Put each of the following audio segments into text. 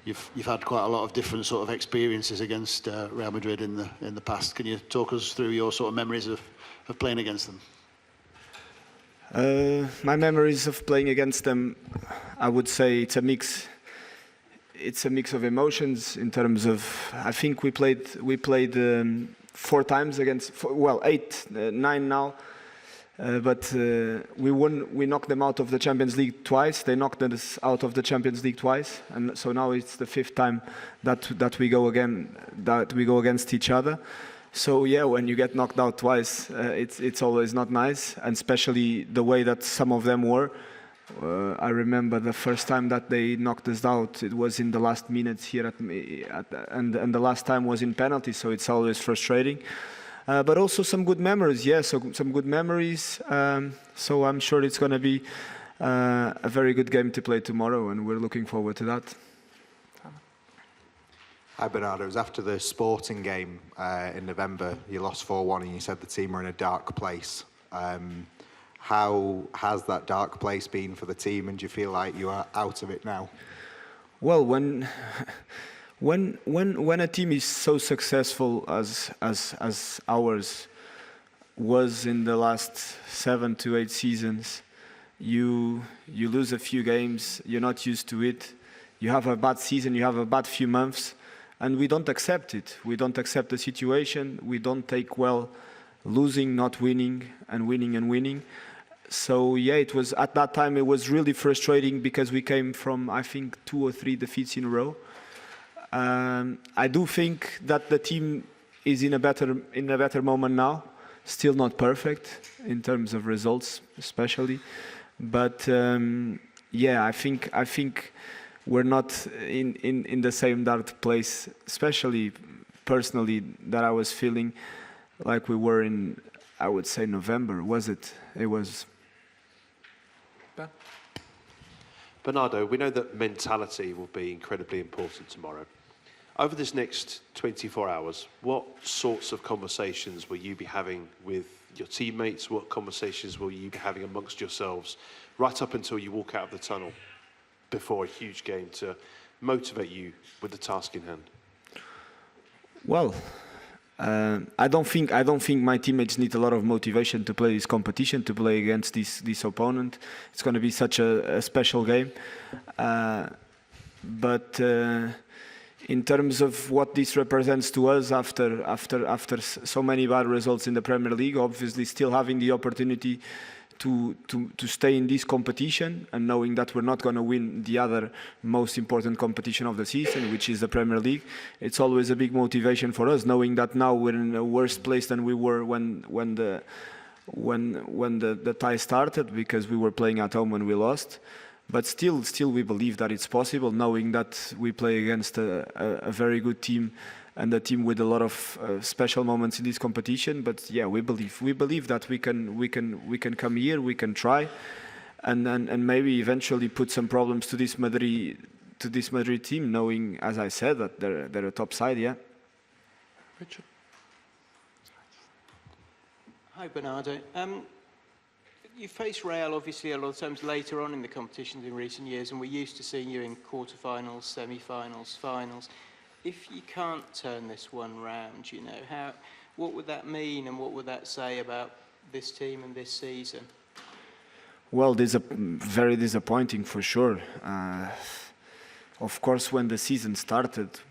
you've had quite a lot of different sort of experiences against Real Madrid in the past. Can you talk us through your sort of memories of playing against them? My memories of playing against them, I would say it's a mix. It's a mix of emotions in terms of, I think we played 4 times against, 8, 9 now. But we knocked them out of the Champions League twice. They knocked us out of the Champions League twice, and so now it's the 5th time that we go against each other. So yeah, when you get knocked out twice, it's always not nice, and especially the way that some of them were. I remember the first time that they knocked us out, it was in the last minutes here and the last time was in penalty, so it's always frustrating. But also some good memories, so some good memories. So I'm sure it's going to be a very good game to play tomorrow, and we're looking forward to that. Hi Bernardo, it was after the Sporting game in November, you lost 4-1 and you said the team were in a dark place. How has that dark place been for the team, and do you feel like you are out of it now? Well, when a team is so successful as ours was in the last 7 to 8 seasons, you lose a few games, you're not used to it, you have a bad season, you have a bad few months, and we don't accept it. We don't accept the situation, we don't take well losing, not winning, and winning and winning. So yeah, it was at that time it was really frustrating because we came from, I think, 2 or 3 defeats in a row. I do think that the team is in a better moment now. Still not perfect in terms of results, especially, but yeah, I think we're not in the same dark place. Especially personally, that I was feeling like we were in, I would say, November. Was it? It was. Bernardo, we know that mentality will be incredibly important tomorrow. Over this next 24 hours, what sorts of conversations will you be having with your teammates? What conversations will you be having amongst yourselves right up until you walk out of the tunnel before a huge game to motivate you with the task in hand? Well, I don't think my teammates need a lot of motivation to play this competition, to play against this opponent. It's going to be such a special game. But in terms of what this represents to us after so many bad results in the Premier League, obviously still having the opportunity to stay in this competition and knowing that we're not going to win the other most important competition of the season, which is the Premier League, it's always a big motivation for us, knowing that now we're in a worse place than we were when the tie started, because we were playing at home and we lost. But still we believe that it's possible, knowing that we play against a very good team and a team with a lot of special moments in this competition. But yeah, we believe that we can come here, we can try, and maybe eventually put some problems to this Madrid team, knowing, as I said, that they're a top side. Yeah. Richard. Hi Bernardo. You faced Real obviously a lot of times later on in the competitions in recent years, and we're used to seeing you in quarterfinals, semi-finals, finals. If you can't turn this one round, what would that mean, and what would that say about this team and this season? Well, very disappointing for sure. Of course, when the season started,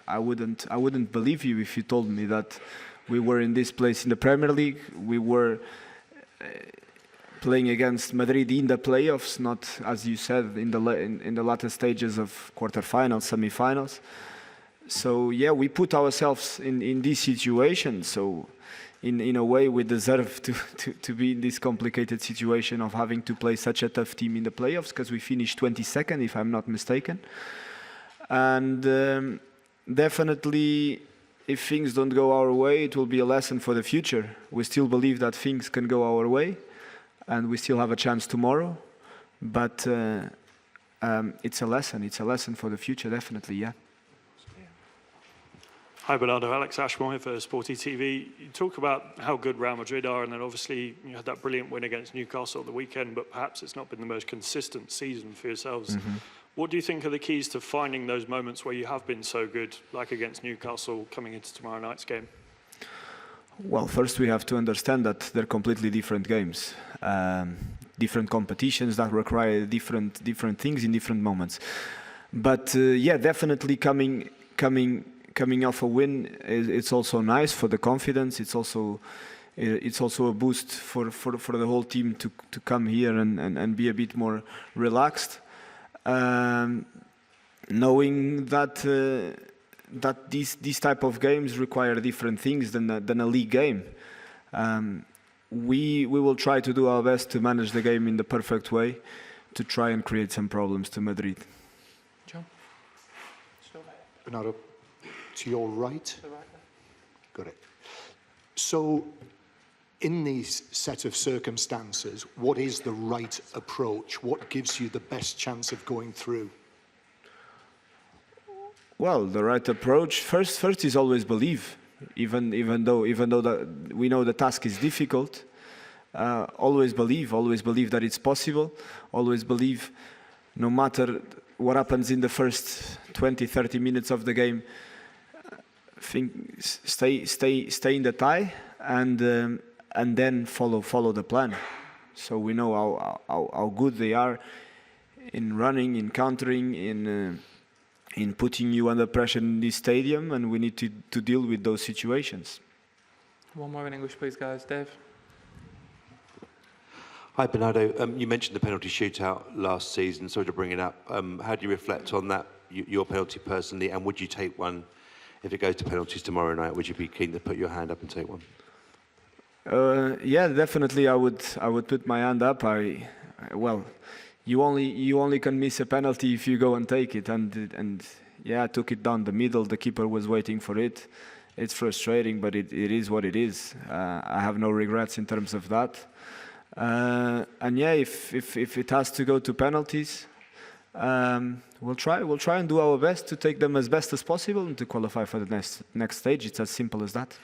I wouldn't believe you if you told me that we were in this place in the Premier League. We were playing against Madrid in the playoffs, not, as you said, in the latter stages of quarterfinals, semi-finals. So yeah, we put ourselves in this situation. So in a way, we deserve to be in this complicated situation of having to play such a tough team in the playoffs, because we finished 22nd, if I'm not mistaken. And definitely, if things don't go our way, it will be a lesson for the future. We still believe that things can go our way, and we still have a chance tomorrow. But it's a lesson. It's a lesson for the future, definitely, yeah. Hi Bernardo, Alex Ashmore here for Sporty TV. You talk about how good Real Madrid are, and then obviously you had that brilliant win against Newcastle at the weekend, but perhaps it's not been the most consistent season for yourselves. What do you think are the keys to finding those moments where you have been so good, like against Newcastle coming into tomorrow night's game? Well, first we have to understand that they're completely different games, different competitions that require different things in different moments. But yeah, definitely coming off a win, it's also nice for the confidence. It's also a boost for the whole team to come here and be a bit more relaxed, knowing that these type of games require different things than a league game. We will try to do our best to manage the game in the perfect way, to try and create some problems to Madrid. John? Bernardo, to your right. Got it. So, in these set of circumstances, what is the right approach? What gives you the best chance of going through? Well, the right approach first is always believe, even though that we know the task is difficult. Always believe that it's possible. Always believe, no matter what happens in the first 20-30 minutes of the game. Stay in the tie and then follow the plan. So we know how good they are in running, in countering, in putting you under pressure in this stadium, and we need to deal with those situations. One more in English, please, guys. Dave? Hi, Bernardo. You mentioned the penalty shootout last season. Sorry to bring it up. How do you reflect on that, your penalty personally, and would you take one if it goes to penalties tomorrow night? Would you be keen to put your hand up and take one? Yeah, definitely. I would put my hand up. Well, you only can miss a penalty if you go and take it, and yeah, I took it down the middle. The keeper was waiting for it. It's frustrating, but it is what it is. I have no regrets in terms of that. And yeah, if it has to go to penalties, we'll try and do our best to take them as best as possible and to qualify for the next stage. It's as simple as that.